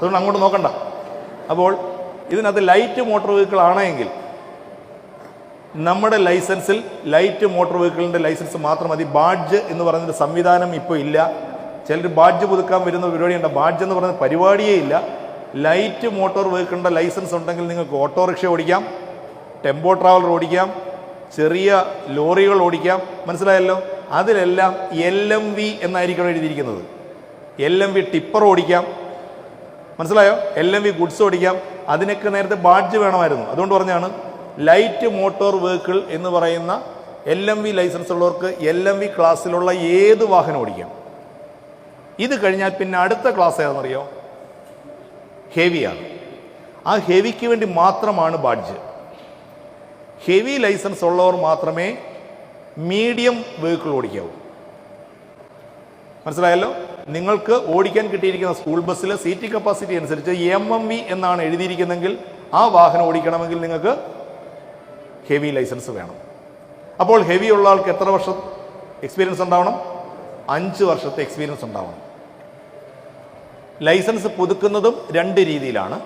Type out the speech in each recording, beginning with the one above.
അതുകൊണ്ട് അങ്ങോട്ട് നോക്കണ്ട. അപ്പോൾ ഇതിനകത്ത് ലൈറ്റ് മോട്ടോർ വെഹിക്കിൾ ആണെങ്കിൽ നമ്മുടെ ലൈസൻസിൽ ലൈറ്റ് മോട്ടോർ വെഹിക്കിളിൻ്റെ ലൈസൻസ് മാത്രം മതി. ബാഡ്ജ് എന്ന് പറയുന്നൊരു സംവിധാനം ഇപ്പോൾ ഇല്ല. ചിലർ ബാഡ്ജ് പുതുക്കാൻ വരുന്ന പരിപാടിയുണ്ട്. ബാഡ്ജ് എന്ന് പറയുന്ന പരിപാടിയേ ഇല്ല. ലൈറ്റ് മോട്ടോർ വെഹിക്കിളിൻ്റെ ലൈസൻസ് ഉണ്ടെങ്കിൽ നിങ്ങൾക്ക് ഓട്ടോറിക്ഷ ഓടിക്കാം, ടെമ്പോ ട്രാവലർ ഓടിക്കാം, ചെറിയ ലോറികൾ ഓടിക്കാം. മനസ്സിലായല്ലോ? അതിലെല്ലാം LMV എന്നായിരിക്കണം എഴുതിയിരിക്കുന്നത്. LMV ടിപ്പർ ഓടിക്കാം. മനസ്സിലായോ? LMV ഗുഡ്സ് ഓടിക്കാം. അതിനൊക്കെ നേരത്തെ ബാഡ്ജ് വേണമായിരുന്നു. അതുകൊണ്ട് പറഞ്ഞാണ് ലൈറ്റ് മോട്ടോർ വെഹിക്കിൾ എന്ന് പറയുന്ന LMV ലൈസൻസ് ഉള്ളവർക്ക് LMV ക്ലാസ്സിലുള്ള ഏത് വാഹനം ഓടിക്കാം. ഇത് കഴിഞ്ഞാൽ പിന്നെ അടുത്ത ക്ലാസ് ഏതാണെന്നറിയോ? ഹെവിയാണ്. ആ ഹെവിക്ക് വേണ്ടി മാത്രമാണ് ബാഡ്ജ്. ഹെവി ലൈസൻസ് ഉള്ളവർ മാത്രമേ മീഡിയം വെഹിക്കിൾ ഓടിക്കാവൂ. മനസ്സിലായല്ലോ? നിങ്ങൾക്ക് ഓടിക്കാൻ കിട്ടിയിരിക്കുന്ന സ്കൂൾ ബസ്സിലെ സീറ്റ് കപ്പാസിറ്റി അനുസരിച്ച് MMV എന്നാണ് എഴുതിയിരിക്കുന്നതെങ്കിൽ ആ വാഹനം ഓടിക്കണമെങ്കിൽ നിങ്ങൾക്ക് ഹെവി ലൈസൻസ് വേണം. അപ്പോൾ ഹെവി ഉള്ള ആൾക്ക് എത്ര വർഷം എക്സ്പീരിയൻസ് ഉണ്ടാവണം? 5 വർഷത്തെ എക്സ്പീരിയൻസ് ഉണ്ടാവണം. ലൈസൻസ് പുതുക്കുന്നതും 2 രീതിയിലാണ്.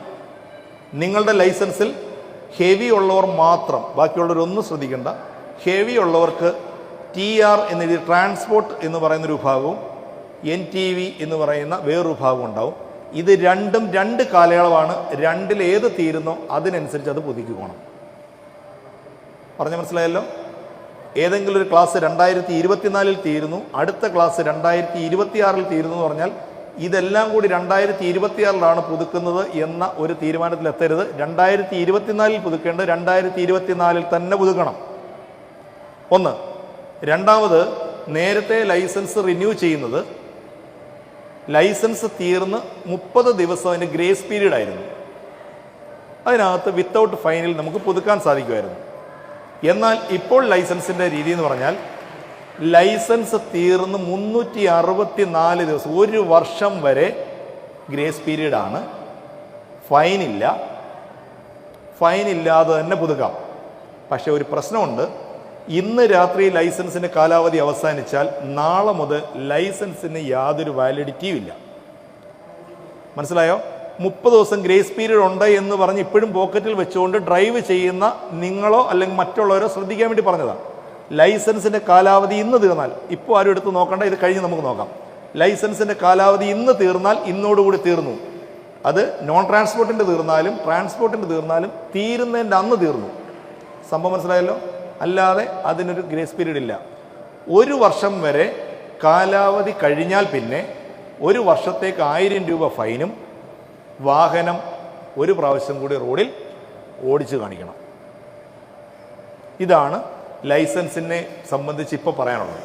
നിങ്ങളുടെ ലൈസൻസിൽ ഹെവി ഉള്ളവർ മാത്രം, ബാക്കിയുള്ളവരൊന്നും ശ്രദ്ധിക്കേണ്ട. ഹെവി ഉള്ളവർക്ക് TR എന്നെഴുതി ട്രാൻസ്പോർട്ട് എന്ന് പറയുന്നൊരു വിഭാഗവും NTV എന്ന് പറയുന്ന വേറൊരു വിഭാഗം ഉണ്ടാവും. ഇത് രണ്ടും 2 കാലയളവാണ്. രണ്ടിൽ ഏത് തീരുന്നോ അതിനനുസരിച്ച് അത് പുതുക്കിക്കോണം. പറഞ്ഞ മനസ്സിലായല്ലോ? ഏതെങ്കിലും ഒരു ക്ലാസ് 2024 തീരുന്നു, അടുത്ത ക്ലാസ് 2026 തീരുന്നു എന്ന് പറഞ്ഞാൽ ഇതെല്ലാം കൂടി 2026 പുതുക്കുന്നത് എന്ന ഒരു തീരുമാനത്തിലെത്തരുത്. 2024 പുതുക്കേണ്ടത് 2024 തന്നെ പുതുക്കണം. ഒന്ന്. രണ്ടാമത്, നേരത്തെ ലൈസൻസ് റിന്യൂ ചെയ്യുന്നത് ലൈസൻസ് തീർന്ന് 30 ദിവസം അതിന് ഗ്രേസ് പീരീഡ് ആയിരുന്നു. അതിനകത്ത് വിത്തൗട്ട് ഫൈനിൽ നമുക്ക് പുതുക്കാൻ സാധിക്കുമായിരുന്നു. എന്നാൽ ഇപ്പോൾ ലൈസൻസിൻ്റെ രീതി എന്ന് പറഞ്ഞാൽ ലൈസൻസ് തീർന്ന് 364 ദിവസം, 1 വർഷം വരെ ഗ്രേസ് പീരീഡാണ്. ഫൈനില്ല. ഫൈനില്ലാതെ തന്നെ പുതുക്കാം. പക്ഷെ ഒരു പ്രശ്നമുണ്ട്. ഇന്ന് രാത്രി ലൈസൻസിൻ്റെ കാലാവധി അവസാനിച്ചാൽ നാളെ മുതൽ ലൈസൻസിന് യാതൊരു വാലിഡിറ്റിയും ഇല്ല. മനസ്സിലായോ? 30 ദിവസം ഗ്രേസ് പീരീഡ് ഉണ്ട് എന്ന് പറഞ്ഞ് ഇപ്പോഴും പോക്കറ്റിൽ വെച്ചുകൊണ്ട് ഡ്രൈവ് ചെയ്യുന്ന നിങ്ങളോ അല്ലെങ്കിൽ മറ്റുള്ളവരോ ശ്രദ്ധിക്കാൻ വേണ്ടി പറഞ്ഞതാണ്. ലൈസൻസിൻ്റെ കാലാവധി ഇന്ന് തീർന്നാൽ, ഇപ്പോൾ ആരും എടുത്ത് നോക്കണ്ട, ഇത് കഴിഞ്ഞ് നമുക്ക് നോക്കാം. ലൈസൻസിൻ്റെ കാലാവധി ഇന്ന് തീർന്നാൽ ഇന്നോടുകൂടി തീർന്നു. അത് നോൺ ട്രാൻസ്പോർട്ടിൻ്റെ തീർന്നാലും ട്രാൻസ്പോർട്ടിൻ്റെ തീർന്നാലും തീരുന്നതിൻ്റെ അന്ന് തീർന്നു. സംഭവം മനസ്സിലായല്ലോ? അല്ലാതെ അതിനൊരു ഗ്രേസ് പീരീഡ് ഇല്ല. 1 വർഷം വരെ കാലാവധി കഴിഞ്ഞാൽ പിന്നെ 1 വർഷത്തേക്ക് 1000 രൂപ ഫൈനും വാഹനം 1 പ്രാവശ്യം കൂടി റോഡിൽ ഓടിച്ചു കാണിക്കണം. ഇതാണ് ലൈസൻസിനെ സംബന്ധിച്ച് ഇപ്പോൾ പറയാനുള്ളത്.